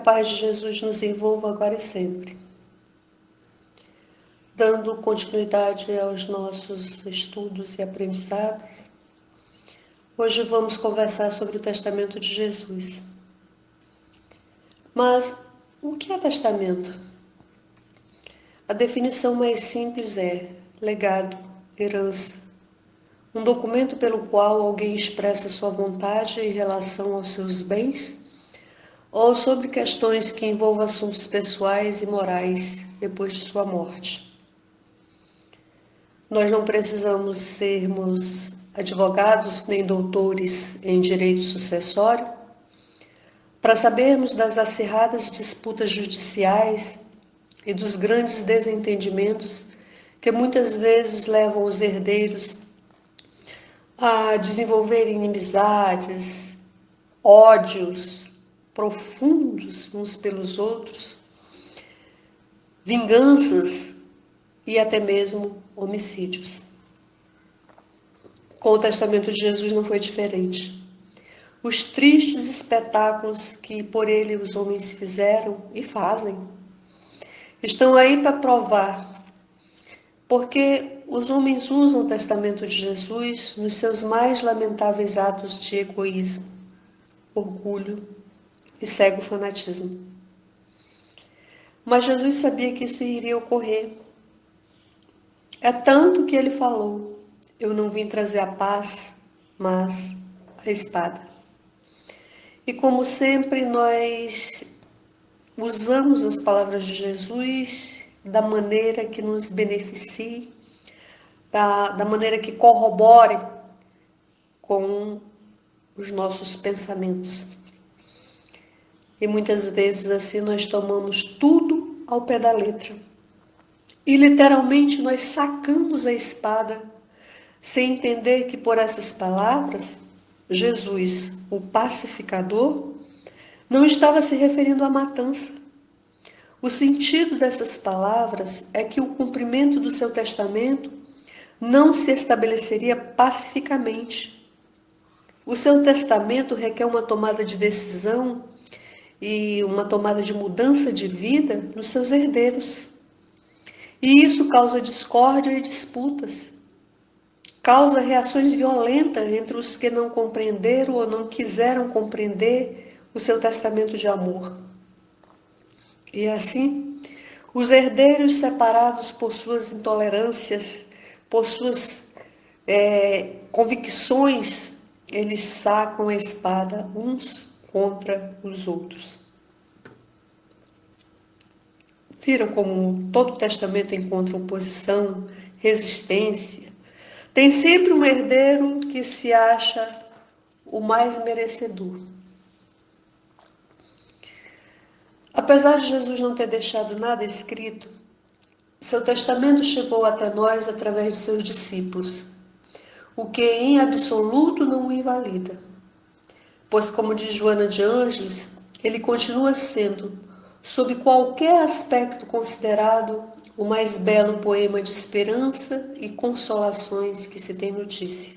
paz de Jesus nos envolva agora e sempre. Dando continuidade aos nossos estudos e aprendizados, hoje vamos conversar sobre o testamento de Jesus. Mas o que é testamento? A definição mais simples é legado, herança, um documento pelo qual alguém expressa sua vontade em relação aos seus bens ou sobre questões que envolvam assuntos pessoais e morais depois de sua morte. Nós não precisamos sermos advogados nem doutores em direito sucessório para sabermos das acirradas disputas judiciais e dos grandes desentendimentos que muitas vezes levam os herdeiros a desenvolver inimizades, ódios profundos uns pelos outros, vinganças e até mesmo homicídios. Com o testamento de Jesus não foi diferente. Os tristes espetáculos que por ele os homens fizeram e fazem estão aí para provar, porque os homens usam o testamento de Jesus nos seus mais lamentáveis atos de egoísmo, orgulho e cego fanatismo. Mas Jesus sabia que isso iria ocorrer. É tanto que ele falou: eu não vim trazer a paz, mas a espada. E como sempre, nós usamos as palavras de Jesus da maneira que nos beneficie, da maneira que corrobore com os nossos pensamentos. E muitas vezes assim nós tomamos tudo ao pé da letra. E literalmente nós sacamos a espada, sem entender que por essas palavras, Jesus, o pacificador, não estava se referindo à matança. O sentido dessas palavras é que o cumprimento do seu testamento não se estabeleceria pacificamente. O seu testamento requer uma tomada de decisão e uma tomada de mudança de vida nos seus herdeiros. E isso causa discórdia e disputas. Causa reações violentas entre os que não compreenderam ou não quiseram compreender o seu testamento de amor. E assim, os herdeiros separados por suas intolerâncias, por suas convicções, eles sacam a espada uns contra os outros. Viram como todo testamento encontra oposição, resistência. Tem sempre um herdeiro que se acha o mais merecedor. Apesar de Jesus não ter deixado nada escrito, seu testamento chegou até nós através de seus discípulos, o que em absoluto não o invalida. Pois, como diz Joana de Ângeles, ele continua sendo, sob qualquer aspecto considerado, o mais belo poema de esperança e consolações que se tem notícia.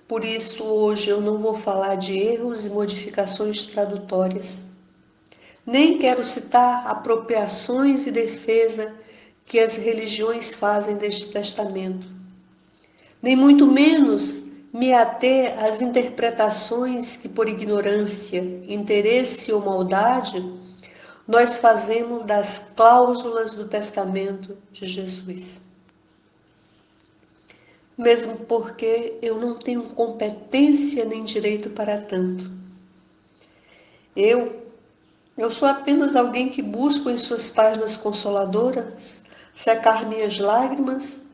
Por isso, hoje eu não vou falar de erros e modificações tradutórias. Nem quero citar apropriações e defesa que as religiões fazem deste testamento. Nem muito menos me ater às interpretações que, por ignorância, interesse ou maldade, nós fazemos das cláusulas do testamento de Jesus. Mesmo porque eu não tenho competência nem direito para tanto. Eu sou apenas alguém que busca em suas páginas consoladoras secar minhas lágrimas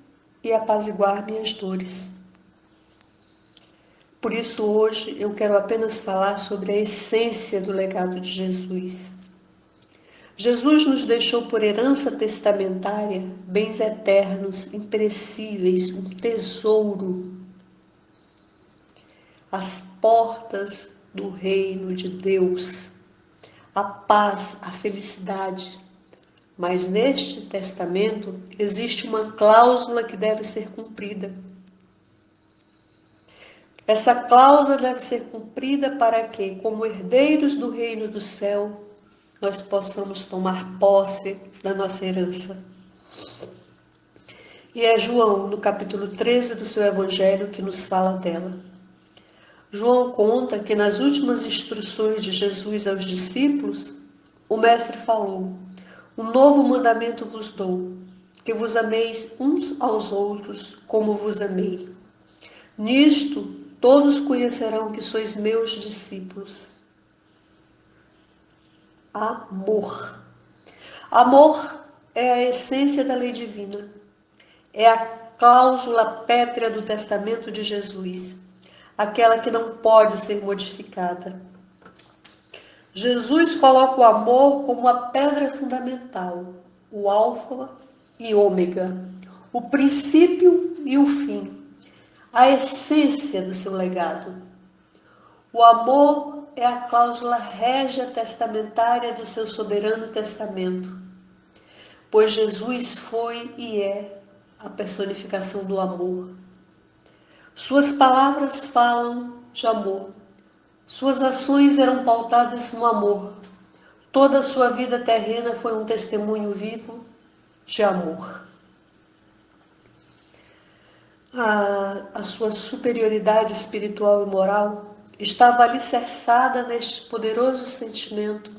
e apaziguar minhas dores. Por isso hoje eu quero apenas falar sobre a essência do legado de Jesus. Jesus nos deixou por herança testamentária bens eternos, imperecíveis, um tesouro. As portas do reino de Deus, a paz, a felicidade. Mas neste testamento existe uma cláusula que deve ser cumprida. Essa cláusula deve ser cumprida para que, como herdeiros do reino do céu, nós possamos tomar posse da nossa herança. E é João, no capítulo 13 do seu evangelho, que nos fala dela. João conta que nas últimas instruções de Jesus aos discípulos, o mestre falou: "Um novo mandamento vos dou, que vos ameis uns aos outros como vos amei. Nisto todos conhecerão que sois meus discípulos." Amor. Amor é a essência da lei divina. É a cláusula pétrea do testamento de Jesus, aquela que não pode ser modificada. Jesus coloca o amor como a pedra fundamental, o alfa e ômega, o princípio e o fim, a essência do seu legado. O amor é a cláusula régia testamentária do seu soberano testamento, pois Jesus foi e é a personificação do amor. Suas palavras falam de amor. Suas ações eram pautadas no amor. Toda a sua vida terrena foi um testemunho vivo de amor. A sua superioridade espiritual e moral estava alicerçada neste poderoso sentimento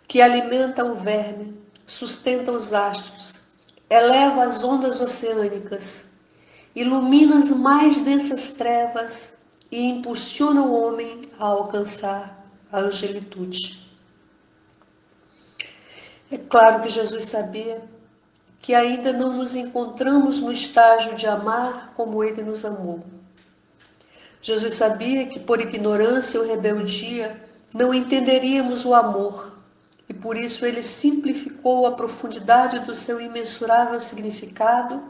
que alimenta o verme, sustenta os astros, eleva as ondas oceânicas, ilumina as mais densas trevas e impulsiona o homem a alcançar a angelitude. É claro que Jesus sabia que ainda não nos encontramos no estágio de amar como Ele nos amou. Jesus sabia que por ignorância ou rebeldia não entenderíamos o amor, e por isso Ele simplificou a profundidade do seu imensurável significado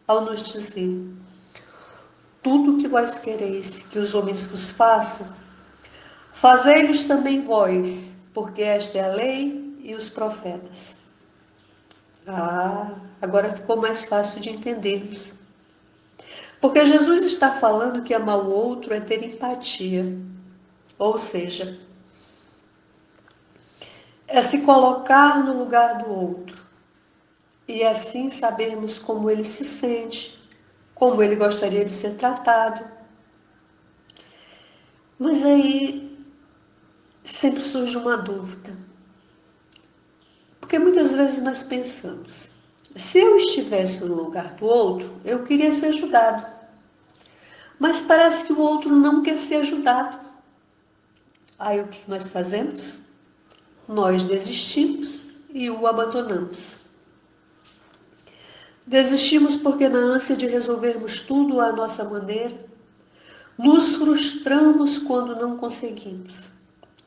ao nos dizer: tudo o que vós quereis que os homens vos façam, fazei-los também vós, porque esta é a lei e os profetas. Agora ficou mais fácil de entendermos. Porque Jesus está falando que amar o outro é ter empatia. Ou seja, é se colocar no lugar do outro. E assim sabermos como ele se sente, como ele gostaria de ser tratado. Mas aí sempre surge uma dúvida. Porque muitas vezes nós pensamos: se eu estivesse no lugar do outro, eu queria ser ajudado. Mas parece que o outro não quer ser ajudado. Aí o que nós fazemos? Nós desistimos e o abandonamos. Desistimos porque, na ânsia de resolvermos tudo à nossa maneira, nos frustramos quando não conseguimos.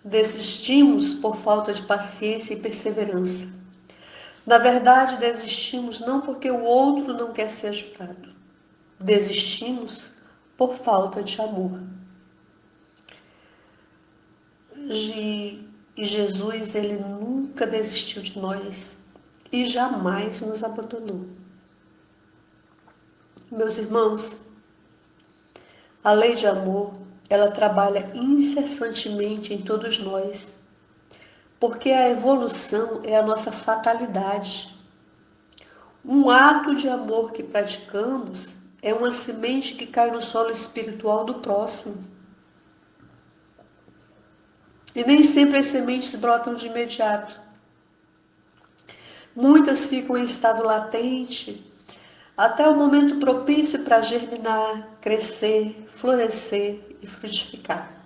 Desistimos por falta de paciência e perseverança. Na verdade, desistimos não porque o outro não quer ser ajudado. Desistimos por falta de amor. E Jesus, ele nunca desistiu de nós e jamais nos abandonou. Meus irmãos, a lei de amor, ela trabalha incessantemente em todos nós, porque a evolução é a nossa fatalidade. Um ato de amor que praticamos é uma semente que cai no solo espiritual do próximo. E nem sempre as sementes brotam de imediato. Muitas ficam em estado latente até o momento propício para germinar, crescer, florescer e frutificar.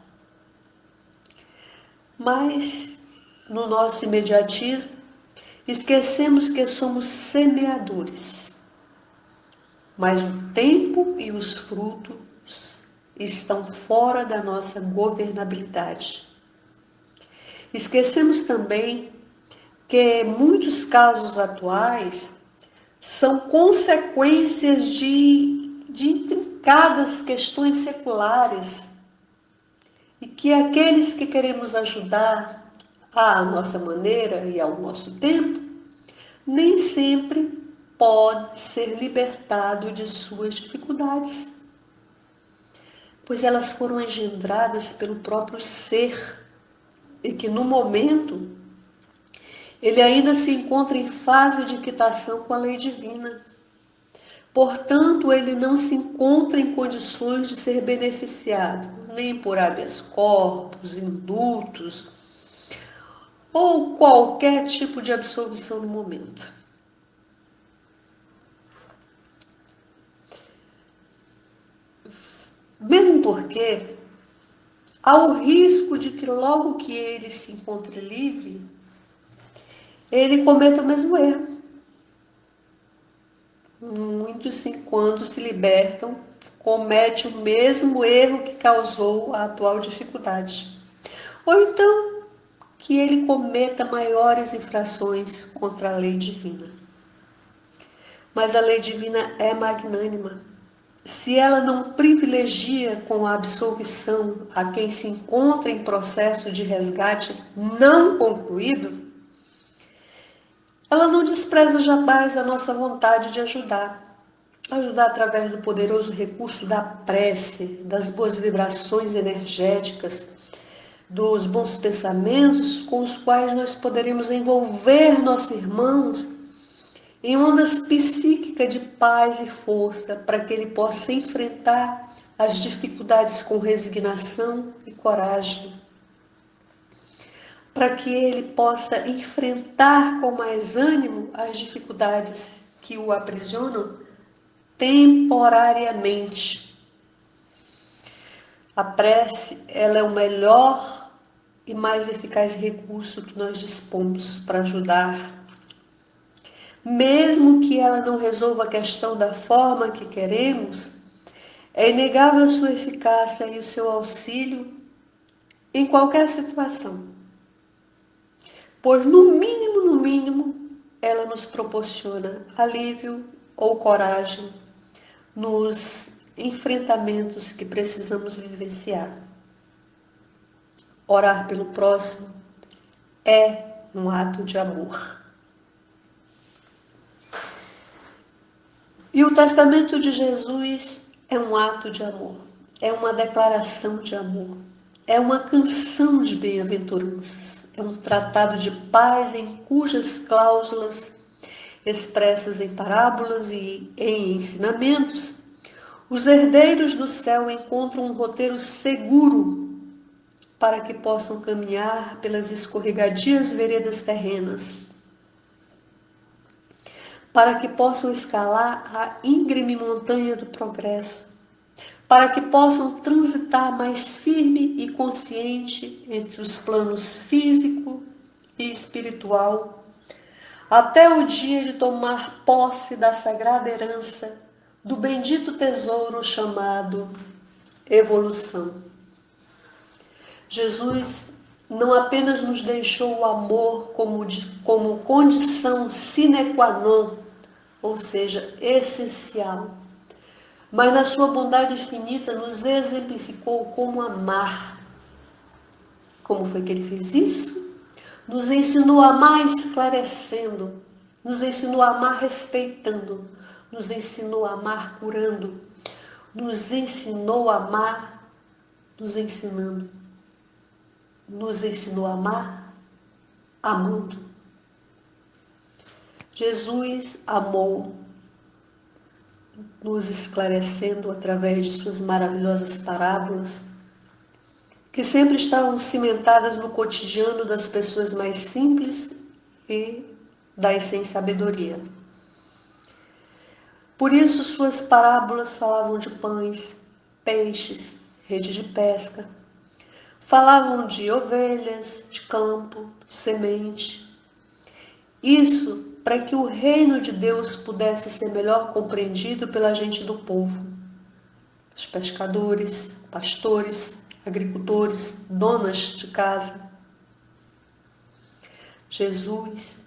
Mas, no nosso imediatismo, esquecemos que somos semeadores. Mas o tempo e os frutos estão fora da nossa governabilidade. Esquecemos também que muitos casos atuais são consequências de intrincadas questões seculares e que aqueles que queremos ajudar à nossa maneira e ao nosso tempo nem sempre pode ser libertado de suas dificuldades. pois elas foram engendradas pelo próprio ser e que no momento ele ainda se encontra em fase de quitação com a lei divina. Portanto, ele não se encontra em condições de ser beneficiado, nem por habeas corpus, indultos ou qualquer tipo de absolvição no momento. Mesmo porque há o risco de que logo que ele se encontre livre, ele cometa o mesmo erro. Muitos, quando se libertam, cometem o mesmo erro que causou a atual dificuldade. Ou então, que ele cometa maiores infrações contra a lei divina. Mas a lei divina é magnânima. Se ela não privilegia com a absolvição a quem se encontra em processo de resgate não concluído, ela não despreza jamais a nossa vontade de ajudar. Ajudar através do poderoso recurso da prece, das boas vibrações energéticas, dos bons pensamentos com os quais nós poderemos envolver nossos irmãos em ondas psíquicas de paz e força para que ele possa enfrentar as dificuldades com resignação e coragem, para que ele possa enfrentar com mais ânimo as dificuldades que o aprisionam temporariamente. A prece, ela é o melhor e mais eficaz recurso que nós dispomos para ajudar. Mesmo que ela não resolva a questão da forma que queremos, é inegável a sua eficácia e o seu auxílio em qualquer situação. Pois no mínimo, ela nos proporciona alívio ou coragem nos enfrentamentos que precisamos vivenciar. Orar pelo próximo é um ato de amor. E o testamento de Jesus é um ato de amor, é uma declaração de amor, é uma canção de bem-aventuranças, é um tratado de paz em cujas cláusulas, expressas em parábolas e em ensinamentos, os herdeiros do céu encontram um roteiro seguro para que possam caminhar pelas escorregadias veredas terrenas, para que possam escalar a íngreme montanha do progresso, para que possam transitar mais firme e consciente entre os planos físico e espiritual, até o dia de tomar posse da sagrada herança, do bendito tesouro chamado evolução. Jesus não apenas nos deixou o amor como condição sine qua non, ou seja, essencial, mas na sua bondade infinita nos exemplificou como amar. Como foi que ele fez isso? Nos ensinou a amar esclarecendo, nos ensinou a amar respeitando, nos ensinou a amar curando, nos ensinou a amar nos ensinando, nos ensinou a amar amando. Jesus amou, nos esclarecendo através de suas maravilhosas parábolas, que sempre estavam cimentadas no cotidiano das pessoas mais simples e das sem sabedoria. Por isso suas parábolas falavam de pães, peixes, rede de pesca, falavam de ovelhas, de campo, semente. Isso para que o reino de Deus pudesse ser melhor compreendido pela gente do povo. Os pescadores, pastores, agricultores, donas de casa. Jesus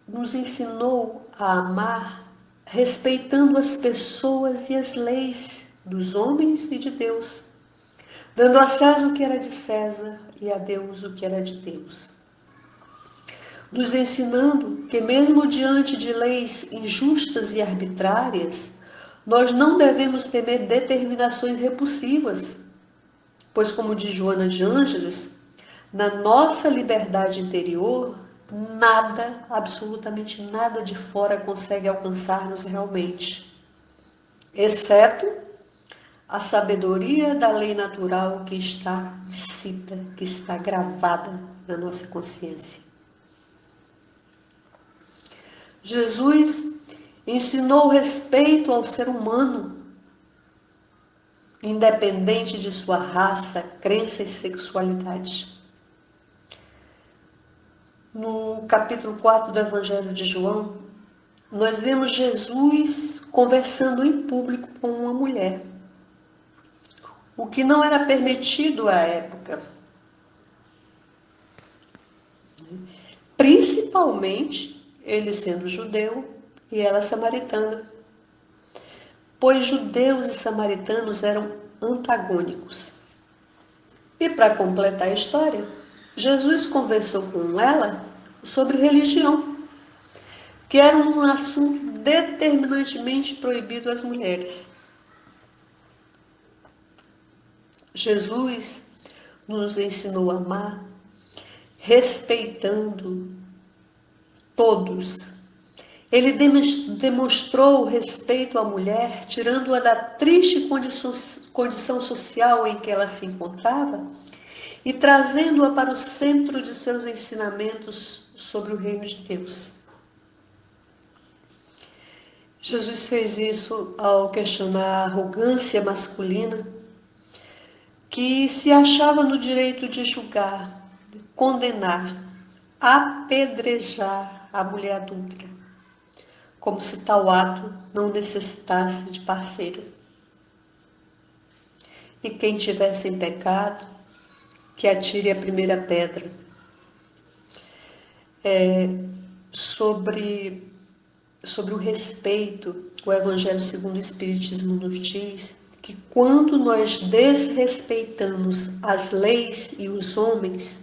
nos ensinou a amar respeitando as pessoas e as leis dos homens e de Deus, dando a César o que era de César e a Deus o que era de Deus. Nos ensinando que mesmo diante de leis injustas e arbitrárias, Nós não devemos temer determinações repulsivas, pois, como diz Joana de Ângeles, na nossa liberdade interior, nada, absolutamente nada de fora consegue alcançar-nos realmente, exceto a sabedoria da lei natural que está inscrita, que está gravada na nossa consciência. Jesus ensinou respeito ao ser humano, independente de sua raça, crença e sexualidade. No capítulo 4 do Evangelho de João, nós vemos Jesus conversando em público com uma mulher, o que não era permitido à época, principalmente ele sendo judeu e ela samaritana, pois judeus e samaritanos eram antagônicos. E para completar a história, Jesus conversou com ela sobre religião, que era um assunto determinantemente proibido às mulheres. Jesus nos ensinou a amar, respeitando todos. Ele demonstrou respeito à mulher, tirando-a da triste condição social em que ela se encontrava e trazendo-a para o centro de seus ensinamentos sobre o reino de Deus. Jesus fez isso ao questionar a arrogância masculina que se achava no direito de julgar, condenar, apedrejar a mulher adúltera, como se tal ato não necessitasse de parceiro. E quem tiver sem pecado, que atire a primeira pedra. Sobre o respeito, o Evangelho segundo o Espiritismo nos diz que quando nós desrespeitamos as leis e os homens,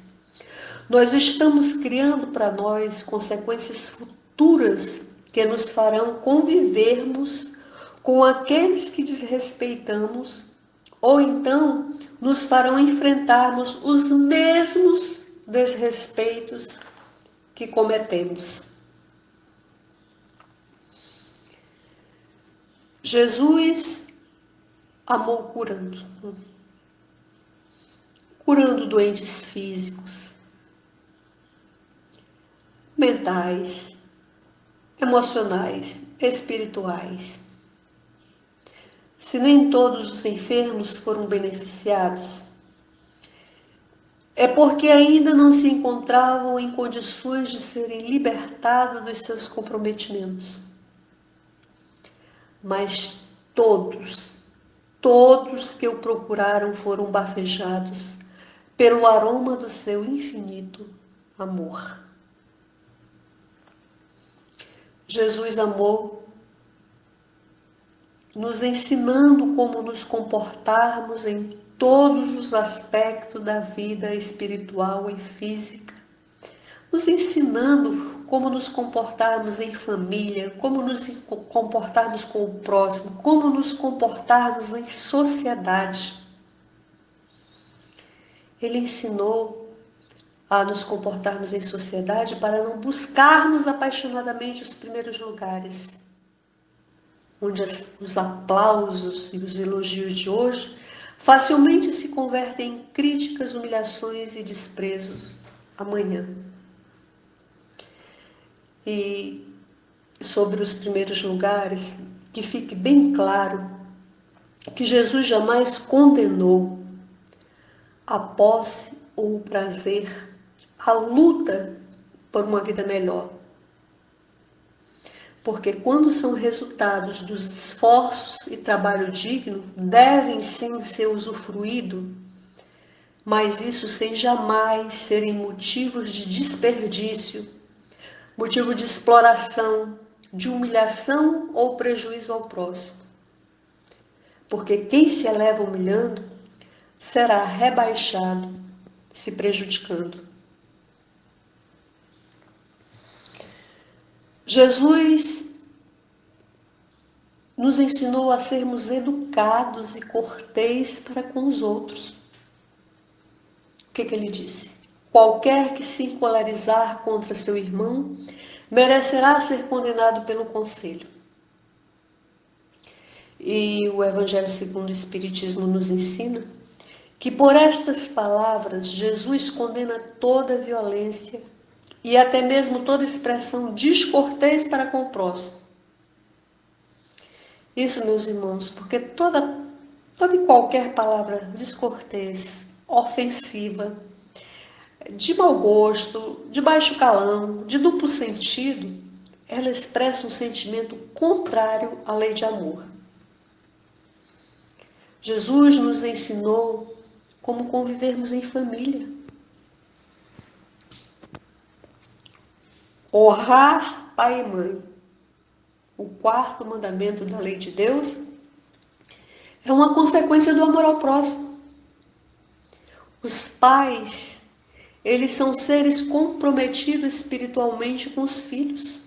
nós estamos criando para nós consequências futuras que nos farão convivermos com aqueles que desrespeitamos, ou então nos farão enfrentarmos os mesmos desrespeitos que cometemos. Jesus amou curando doentes físicos, mentais, emocionais, espirituais. Se nem todos os enfermos foram beneficiados, é porque ainda não se encontravam em condições de serem libertados dos seus comprometimentos. Mas todos que o procuraram foram bafejados pelo aroma do seu infinito amor. Jesus amou, nos ensinando como nos comportarmos em todos os aspectos da vida espiritual e física, nos ensinando como nos comportarmos em família, como nos comportarmos com o próximo, como nos comportarmos em sociedade. Ele ensinou a nos comportarmos em sociedade para não buscarmos apaixonadamente os primeiros lugares, onde os aplausos e os elogios de hoje facilmente se convertem em críticas, humilhações e desprezos amanhã. E sobre os primeiros lugares, que fique bem claro que Jesus jamais condenou a posse ou o prazer, a luta por uma vida melhor. Porque quando são resultados dos esforços e trabalho digno, devem sim ser usufruídos, mas isso sem jamais serem motivos de desperdício, motivo de exploração, de humilhação ou prejuízo ao próximo. Porque quem se eleva humilhando será rebaixado, se prejudicando. Jesus nos ensinou a sermos educados e corteis para com os outros. O que ele disse? Qualquer que se encolerizar contra seu irmão merecerá ser condenado pelo conselho. E o Evangelho segundo o Espiritismo nos ensina que por estas palavras Jesus condena toda violência e até mesmo toda expressão descortês para com o próximo. Isso, meus irmãos, porque toda e qualquer palavra descortês, ofensiva, de mau gosto, de baixo calão, de duplo sentido, ela expressa um sentimento contrário à lei de amor. Jesus nos ensinou como convivermos em família. Honrar pai e mãe. O quarto mandamento da lei de Deus é uma consequência do amor ao próximo. Os pais, eles são seres comprometidos espiritualmente com os filhos,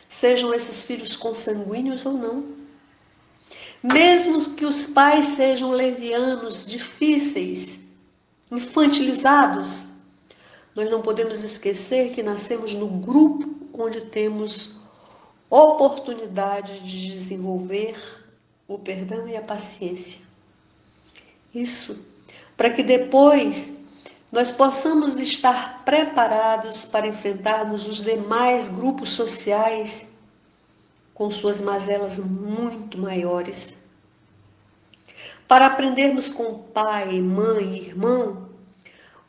sejam esses filhos consanguíneos ou não. Mesmo que os pais sejam levianos, difíceis, infantilizados, nós não podemos esquecer que nascemos no grupo onde temos oportunidade de desenvolver o perdão e a paciência. Isso, para que depois nós possamos estar preparados para enfrentarmos os demais grupos sociais com suas mazelas muito maiores. Para aprendermos com pai, mãe e irmão,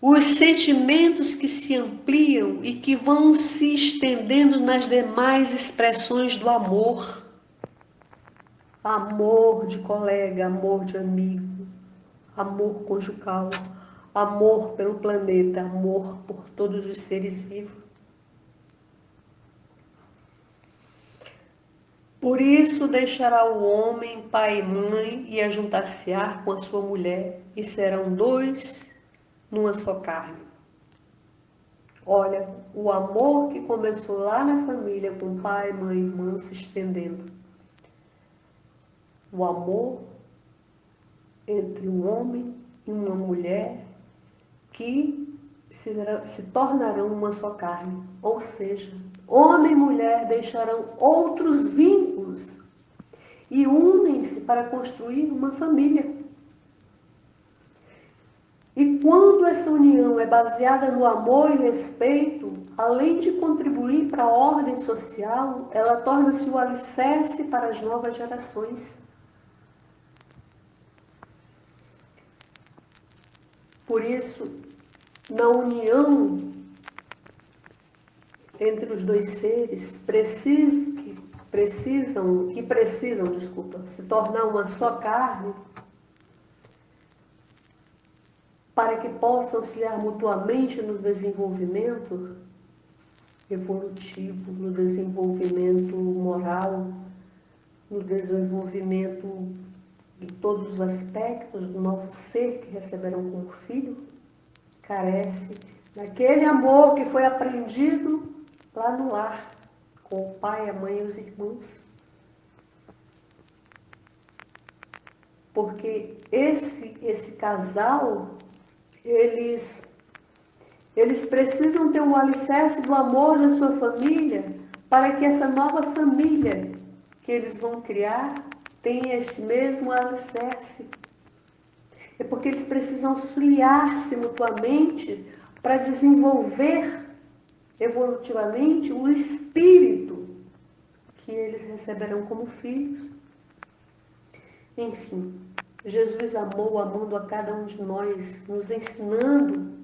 os sentimentos que se ampliam e que vão se estendendo nas demais expressões do amor. Amor de colega, amor de amigo, amor conjugal, amor pelo planeta, amor por todos os seres vivos. Por isso deixará o homem pai e mãe e ajuntar-se-á com a sua mulher, e serão dois numa só carne. Olha, o amor que começou lá na família, com pai, mãe e irmã, se estendendo. O amor entre um homem e uma mulher que se tornarão uma só carne. Ou seja, homem e mulher deixarão outros vínculos e unem-se para construir uma família. E quando essa união é baseada no amor e respeito, além de contribuir para a ordem social, ela torna-se o alicerce para as novas gerações. Por isso, na união entre os dois seres, precisam se tornar uma só carne, para que possam auxiliar mutuamente no desenvolvimento evolutivo, no desenvolvimento moral, no desenvolvimento de todos os aspectos do novo ser que receberão como filho, carece daquele amor que foi aprendido lá no lar, com o pai, a mãe e os irmãos. Porque esse casal, eles precisam ter o alicerce do amor da sua família para que essa nova família que eles vão criar tenha este mesmo alicerce. É porque eles precisam auxiliar-se mutuamente para desenvolver evolutivamente o espírito que eles receberão como filhos. Enfim, Jesus amou amando a cada um de nós, nos ensinando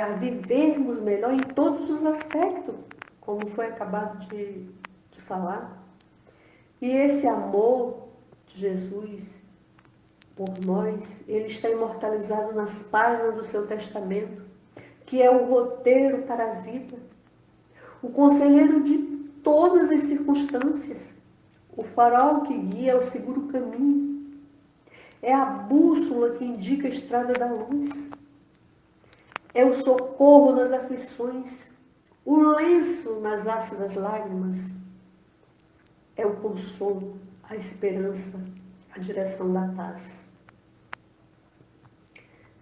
a vivermos melhor em todos os aspectos, como foi acabado de falar. E esse amor de Jesus por nós, ele está imortalizado nas páginas do seu testamento, que é o roteiro para a vida, o conselheiro de todas as circunstâncias, o farol que guia o seguro caminho, é a bússola que indica a estrada da luz, é o socorro nas aflições, o lenço nas ácidas lágrimas, é o consolo, a esperança, a direção da paz.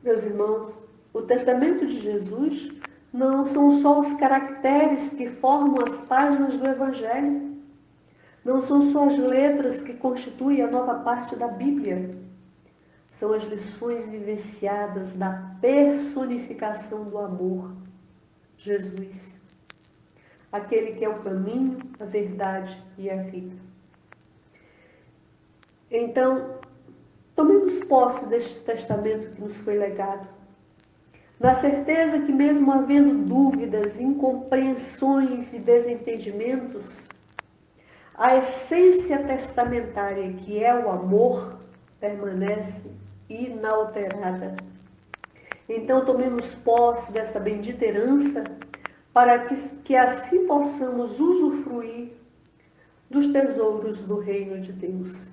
Meus irmãos, o testamento de Jesus não são só os caracteres que formam as páginas do Evangelho, não são só as letras que constituem a nova parte da Bíblia, são as lições vivenciadas da personificação do amor, Jesus, aquele que é o caminho, a verdade e a vida. Então, tomemos posse deste testamento que nos foi legado, na certeza que mesmo havendo dúvidas, incompreensões e desentendimentos, a essência testamentária, que é o amor, permanece inalterada. Então tomemos posse desta bendita herança para que assim possamos usufruir dos tesouros do reino de Deus.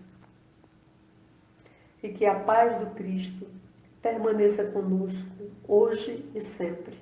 E que a paz do Cristo permaneça conosco hoje e sempre.